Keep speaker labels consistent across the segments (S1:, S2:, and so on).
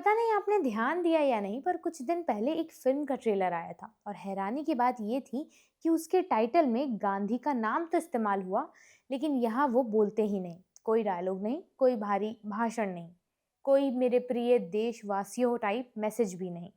S1: पता नहीं आपने ध्यान दिया या नहीं, पर कुछ दिन पहले एक फिल्म का ट्रेलर आया था और हैरानी की बात ये थी कि उसके टाइटल में गांधी का नाम तो इस्तेमाल हुआ, लेकिन यहाँ वो बोलते ही नहीं। कोई डायलॉग नहीं, कोई भारी भाषण नहीं, कोई मेरे प्रिय देशवासियों टाइप मैसेज भी नहीं।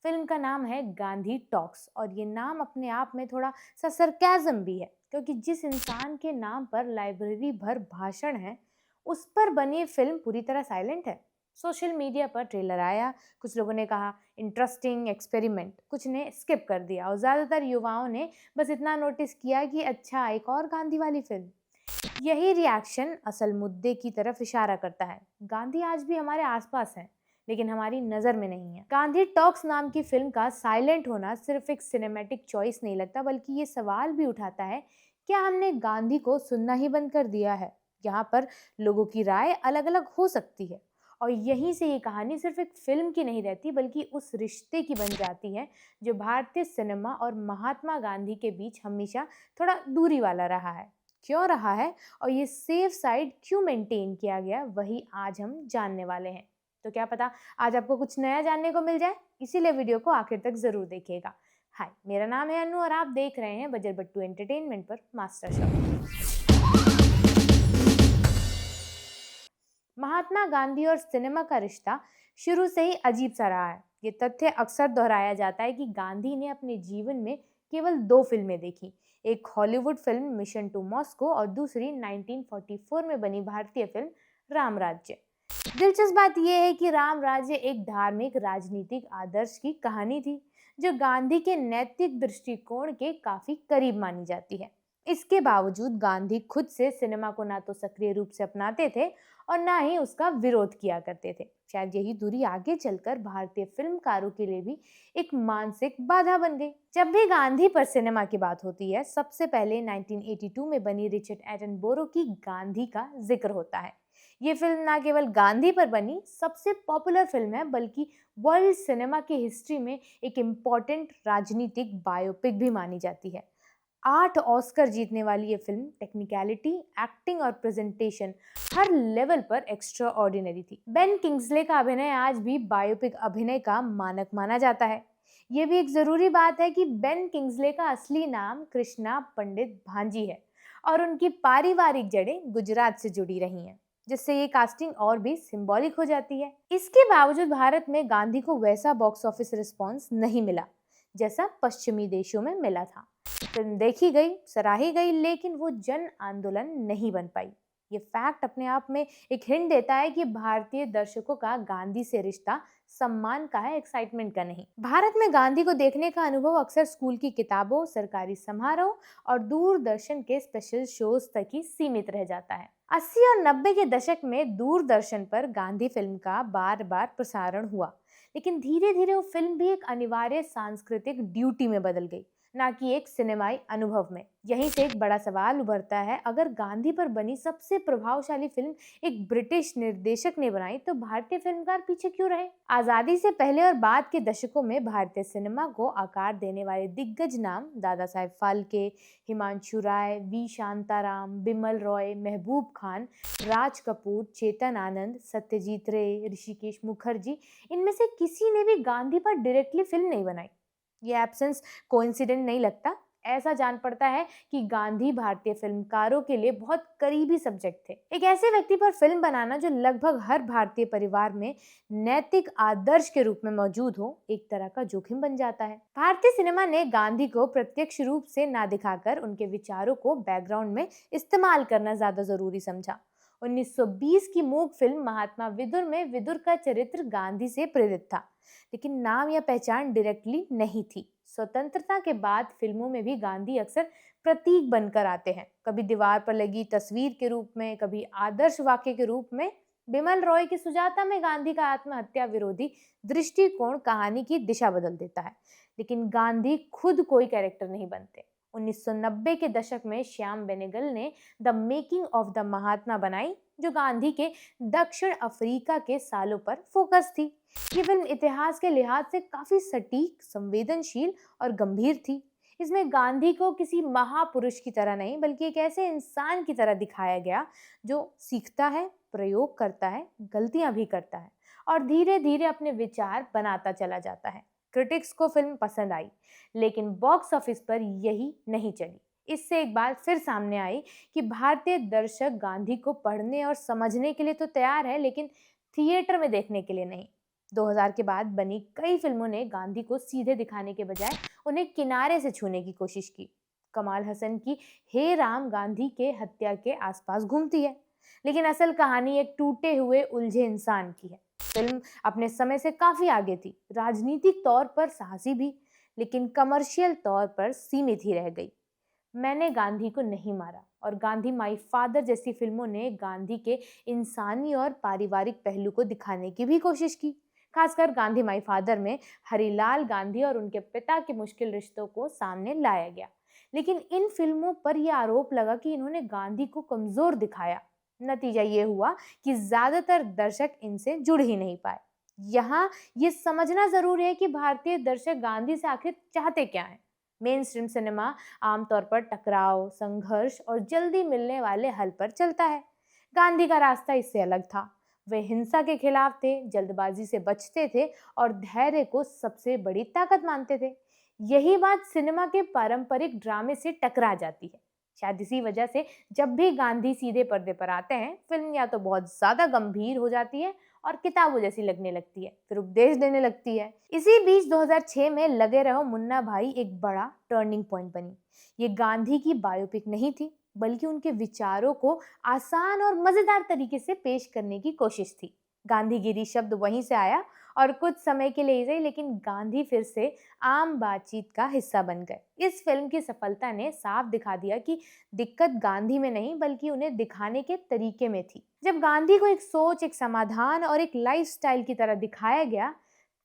S1: फिल्म का नाम है गांधी टॉक्स और ये नाम अपने आप में थोड़ा सा सरकाज़म भी है, क्योंकि जिस इंसान के नाम पर लाइब्रेरी भर भाषण है, उस पर बनी फिल्म पूरी तरह साइलेंट है। सोशल मीडिया पर ट्रेलर आया, कुछ लोगों ने कहा इंटरेस्टिंग एक्सपेरिमेंट, कुछ ने स्किप कर दिया और ज़्यादातर युवाओं ने बस इतना नोटिस किया कि अच्छा, एक और गांधी वाली फिल्म। यही रिएक्शन असल मुद्दे की तरफ इशारा करता है। गांधी आज भी हमारे आसपास हैं, लेकिन हमारी नज़र में नहीं है। गांधी टॉक्स नाम की फिल्म का साइलेंट होना सिर्फ एक सिनेमैटिक चॉइस नहीं लगता, बल्कि ये सवाल भी उठाता है, क्या हमने गांधी को सुनना ही बंद कर दिया है? यहाँ पर लोगों की राय अलग अलग हो सकती है, और यहीं से ये कहानी सिर्फ एक फिल्म की नहीं रहती, बल्कि उस रिश्ते की बन जाती है जो भारतीय सिनेमा और महात्मा गांधी के बीच हमेशा थोड़ा दूरी वाला रहा है। क्यों रहा है और ये सेफ साइड क्यों मेंटेन किया गया, वही आज हम जानने वाले हैं। तो क्या पता आज आपको कुछ नया जानने को मिल जाए, इसीलिए वीडियो को आखिर तक जरूर देखिएगा। हाय, मेरा नाम है अनु और आप देख रहे हैं बजर बट्टू एंटरटेनमेंट पर मास्टर शो। महात्मा गांधी और सिनेमा का रिश्ता शुरू से ही अजीब सा रहा है। ये तथ्य अक्सर दोहराया जाता है कि गांधी ने अपने जीवन में केवल दो फिल्में देखी, एक Hollywood film Mission to Moscow और दूसरी 1944 में बनी भारतीय फिल्म राम राज्य। दिलचस्प बात यह है कि राम राज्य एक धार्मिक राजनीतिक आदर्श की कहानी थी, जो गांधी के नैतिक दृष्टिकोण के काफी करीब मानी जाती है। इसके बावजूद गांधी खुद से सिनेमा को ना तो सक्रिय रूप से अपनाते थे और ना ही उसका विरोध किया करते थे। शायद यही दूरी आगे चलकर भारतीय फिल्मकारों के लिए भी एक मानसिक बाधा बन गई। जब भी गांधी पर सिनेमा की बात होती है, सबसे पहले 1982 में बनी रिचर्ड एटनबरो की गांधी का जिक्र होता है। ये फिल्म ना केवल गांधी पर बनी सबसे पॉपुलर फिल्म है, बल्कि वर्ल्ड सिनेमा की हिस्ट्री में एक इम्पॉर्टेंट राजनीतिक बायोपिक भी मानी जाती है। 8 ऑस्कर जीतने वाली ये फिल्म टेक्निकलिटी, एक्टिंग और प्रेजेंटेशन हर लेवल पर एक्स्ट्रा ऑर्डिनरी थी। बेन किंग्सले का अभिनय आज भी बायोपिक अभिनय का मानक माना जाता है। ये भी एक जरूरी बात है कि बेन किंग्सले का असली नाम कृष्णा पंडित भांजी है और उनकी पारिवारिक जड़ें गुजरात से जुड़ी रही हैं, जिससे ये कास्टिंग और भी सिंबॉलिक हो जाती है। इसके बावजूद भारत में गांधी को वैसा बॉक्स ऑफिस रिस्पॉन्स नहीं मिला जैसा पश्चिमी देशों में मिला था। फिल्म देखी गई, सराही गई, लेकिन वो जन आंदोलन नहीं बन पाई। ये फैक्ट अपने आप में एक हिंट देता है कि भारतीय दर्शकों का गांधी से रिश्ता सम्मान का है, एक्साइटमेंट का नहीं। भारत में गांधी को देखने का अनुभव अक्सर स्कूल की किताबों, सरकारी समारोह और दूरदर्शन के स्पेशल शोज तक ही सीमित रह जाता है। 80 और 90 के दशक में दूरदर्शन पर गांधी फिल्म का बार बार प्रसारण हुआ, लेकिन धीरे धीरे वो फिल्म भी एक अनिवार्य सांस्कृतिक ड्यूटी में बदल गई, ना कि एक सिनेमाई अनुभव में। यहीं से एक बड़ा सवाल उभरता है, अगर गांधी पर बनी सबसे प्रभावशाली फिल्म एक ब्रिटिश निर्देशक ने बनाई, तो भारतीय फिल्मकार पीछे क्यों रहे? आजादी से पहले और बाद के दशकों में भारतीय सिनेमा को आकार देने वाले दिग्गज नाम दादा साहेब फाल्के, हिमांशु राय, वी शांताराम, बिमल रॉय, महबूब खान, राज कपूर, चेतन आनंद, सत्यजीत रे, ऋषिकेश मुखर्जी, इनमें से किसी ने भी गांधी पर डायरेक्टली फिल्म नहीं बनाई। ये एब्सेंस कोइंसिडेंट नहीं लगता। ऐसा जान पड़ता है कि गांधी भारतीय फिल्मकारों के लिए बहुत करीबी सब्जेक्ट थे। एक ऐसे व्यक्ति पर फिल्म बनाना जो लगभग हर भारतीय परिवार में नैतिक आदर्श के रूप में मौजूद हो, एक तरह का जोखिम बन जाता है। भारतीय सिनेमा ने गांधी को प्रत्यक्ष रूप से ना दिखाकर उनके विचारों को बैकग्राउंड में इस्तेमाल करना ज्यादा जरूरी समझा। 1920 की मूक फिल्म महात्मा विदुर में विदुर का चरित्र गांधी से प्रेरित था, लेकिन नाम या पहचान डायरेक्टली नहीं थी। स्वतंत्रता के बाद फिल्मों में भी गांधी अक्सर प्रतीक बनकर आते हैं, कभी दीवार पर लगी तस्वीर के रूप में, कभी आदर्श वाक्य के रूप में। बिमल रॉय की सुजाता में गांधी का आत्महत्या विरोधी दृष्टिकोण कहानी की दिशा बदल देता है, लेकिन गांधी खुद कोई कैरेक्टर नहीं बनते। 1990 के दशक में श्याम बेनेगल ने द मेकिंग ऑफ द महात्मा बनाई, जो गांधी के दक्षिण अफ्रीका के सालों पर फोकस थी। ये फिल्म इतिहास के लिहाज से काफी सटीक, संवेदनशील और गंभीर थी। इसमें गांधी को किसी महापुरुष की तरह नहीं, बल्कि एक ऐसे इंसान की तरह दिखाया गया जो सीखता है, प्रयोग करता है, गलतियां भी करता है और धीरे धीरे अपने विचार बनाता चला जाता है। क्रिटिक्स को फिल्म पसंद आई, लेकिन बॉक्स ऑफिस पर यही नहीं चली। इससे एक बात फिर सामने आई कि भारतीय दर्शक गांधी को पढ़ने और समझने के लिए तो तैयार है, लेकिन थिएटर में देखने के लिए नहीं। 2000 के बाद बनी कई फिल्मों ने गांधी को सीधे दिखाने के बजाय उन्हें किनारे से छूने की कोशिश की। कमाल हसन की हे राम गांधी के हत्या के आसपास घूमती है, लेकिन असल कहानी एक टूटे हुए उलझे इंसान की है। फिल्म अपने समय से काफी आगे थी, राजनीतिक तौर पर साहसी भी, लेकिन कमर्शियल तौर पर सीमित ही रह गई। मैंने गांधी को नहीं मारा और गांधी माई फादर जैसी फिल्मों ने गांधी के इंसानी और पारिवारिक पहलू को दिखाने की भी कोशिश की। खासकर गांधी माई फादर में हरिलाल गांधी और उनके पिता के मुश्किल रिश्तों को सामने लाया गया। लेकिन इन फिल्मों पर यह आरोप लगा कि इन्होंने गांधी को कमजोर दिखाया। नतीजा ये हुआ कि ज्यादातर दर्शक इनसे जुड़ ही नहीं पाए। यहाँ ये समझना जरूरी है कि भारतीय दर्शक गांधी से आखिर चाहते क्या हैं। मेन स्ट्रीम सिनेमा आमतौर पर टकराव, संघर्ष और जल्दी मिलने वाले हल पर चलता है। गांधी का रास्ता इससे अलग था। वे हिंसा के खिलाफ थे, जल्दबाजी से बचते थे और धैर्य को सबसे बड़ी ताकत मानते थे। यही बात सिनेमा के पारंपरिक ड्रामे से टकरा जाती है। शायद इसी वजह से जब भी गांधी सीधे पर्दे पर आते हैं, फिल्म या तो बहुत ज्यादा गंभीर हो जाती है और किताबों जैसी लगने लगती है, फिर उपदेश देने लगती है। इसी बीच 2006 में लगे रहो मुन्ना भाई एक बड़ा टर्निंग पॉइंट बनी। ये गांधी की बायोपिक नहीं थी, बल्कि उनके विचारों को आसान और मजेदार तरीके से पेश करने की कोशिश थी। गांधीगिरी शब्द वहीं से आया और कुछ समय के लिए ही सही, लेकिन गांधी फिर से आम बातचीत का हिस्सा बन गए। इस फिल्म की सफलता ने साफ दिखा दिया कि दिक्कत गांधी में नहीं, बल्कि उन्हें दिखाने के तरीके में थी। जब गांधी को एक सोच, एक समाधान और एक लाइफस्टाइल की तरह दिखाया गया,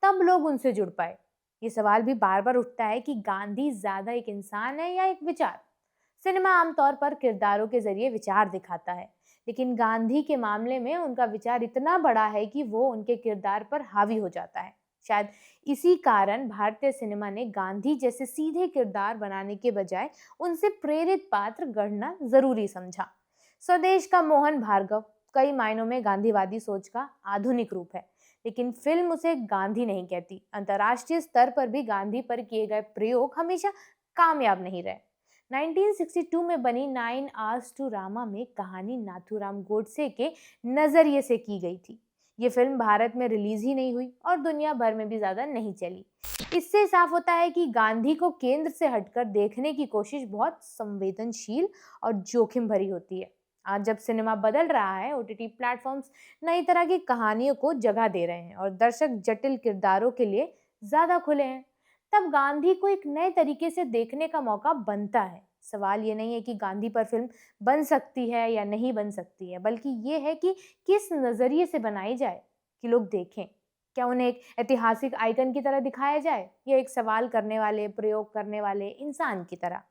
S1: तब लोग उनसे जुड़ पाए। ये सवाल भी बार बार उठता है कि गांधी ज्यादा एक इंसान है या एक विचार। सिनेमा आमतौर पर किरदारों के जरिए विचार दिखाता है, लेकिन गांधी के मामले में उनका विचार इतना बड़ा है कि वो उनके किरदार पर हावी हो जाता है। शायद इसी कारण भारतीय सिनेमा ने गांधी जैसे सीधे किरदार बनाने के बजाय उनसे प्रेरित पात्र गढ़ना जरूरी समझा। स्वदेश का मोहन भार्गव कई मायनों में गांधीवादी सोच का आधुनिक रूप है, लेकिन फिल्म उसे गांधी नहीं कहती। अंतर्राष्ट्रीय स्तर पर भी गांधी पर किए गए प्रयोग हमेशा कामयाब नहीं रहे। 1962 में बनी 9 Hours to Rama में कहानी नाथूराम गोडसे के नजरिए से की गई थी। ये फिल्म भारत में रिलीज ही नहीं हुई और दुनिया भर में भी ज्यादा नहीं चली। इससे साफ होता है कि गांधी को केंद्र से हटकर देखने की कोशिश बहुत संवेदनशील और जोखिम भरी होती है। आज जब सिनेमा बदल रहा है, ओटीटी प्लेटफॉर्म्स नई तरह की कहानियों को जगह दे रहे हैं और दर्शक जटिल किरदारों के लिए ज्यादा खुले हैं, तब गांधी को एक नए तरीके से देखने का मौका बनता है। सवाल ये नहीं है कि गांधी पर फिल्म बन सकती है या नहीं बन सकती है, बल्कि ये है कि किस नजरिए से बनाई जाए कि लोग देखें। क्या उन्हें एक ऐतिहासिक आइकन की तरह दिखाया जाए या एक सवाल करने वाले, प्रयोग करने वाले इंसान की तरह?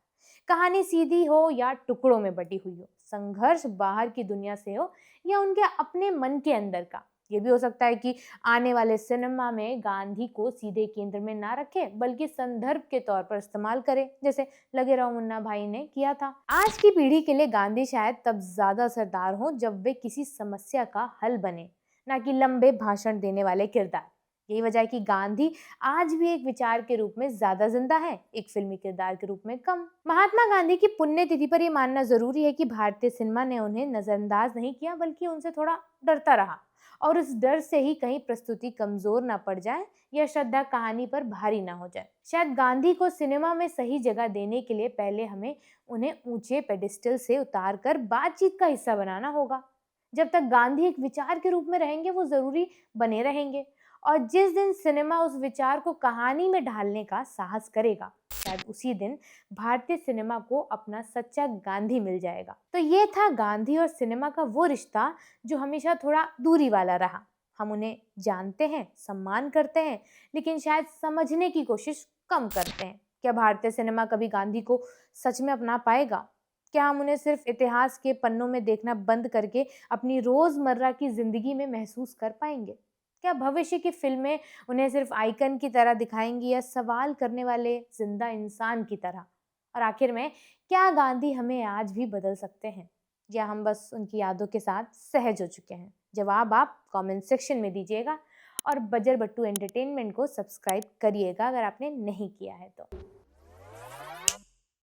S1: कहानी सीधी हो या टुकड़ों में बटी हुई हो, संघर्ष बाहर की दुनिया से हो या उनके अपने मन के अंदर का। ये भी हो सकता है कि आने वाले सिनेमा में गांधी को सीधे केंद्र में ना रखे, बल्कि संदर्भ के तौर पर इस्तेमाल करे, जैसे लगे रहो मुन्ना भाई ने किया था। आज की पीढ़ी के लिए गांधी शायद तब ज्यादा असरदार हो जब वे किसी समस्या का हल बने, ना कि लंबे भाषण देने वाले किरदार। यही वजह है कि गांधी आज भी एक विचार के रूप में ज्यादा जिंदा है, एक फिल्मी किरदार के रूप में कम। महात्मा गांधी की पुण्यतिथि पर यह मानना जरूरी है कि भारतीय सिनेमा ने उन्हें नजरअंदाज नहीं किया, बल्कि उनसे थोड़ा डरता रहा, और उस डर से ही कहीं प्रस्तुति कमजोर ना पड़ जाए या श्रद्धा कहानी पर भारी ना हो जाए। शायद गांधी को सिनेमा में सही जगह देने के लिए पहले हमें उन्हें ऊंचे पेडिस्टल से उतार कर बातचीत का हिस्सा बनाना होगा। जब तक गांधी एक विचार के रूप में रहेंगे, वो जरूरी बने रहेंगे, और जिस दिन सिनेमा उस विचार को कहानी में ढालने का साहस करेगा, शायद उसी दिन भारतीय सिनेमा को अपना सच्चा गांधी मिल जाएगा। तो ये था गांधी और सिनेमा का वो रिश्ता जो हमेशा थोड़ा दूरी वाला रहा। हम उन्हें जानते हैं, सम्मान करते हैं, लेकिन शायद समझने की कोशिश कम करते हैं। क्या भारतीय सिनेमा कभी गांधी को सच में अपना पाएगा? क्या हम उन्हें सिर्फ इतिहास के पन्नों में देखना बंद करके अपनी रोजमर्रा की जिंदगी में महसूस कर पाएंगे? क्या भविष्य की फिल्में उन्हें सिर्फ आइकन की तरह दिखाएंगी या सवाल करने वाले जिंदा इंसान की तरह? और आखिर में, क्या गांधी हमें आज भी बदल सकते हैं, या हम बस उनकी यादों के साथ सहज हो चुके हैं? जवाब आप कमेंट सेक्शन में दीजिएगा। और बजर बट्टू एंटरटेनमेंट को सब्सक्राइब करिएगा अगर आपने नहीं किया है तो।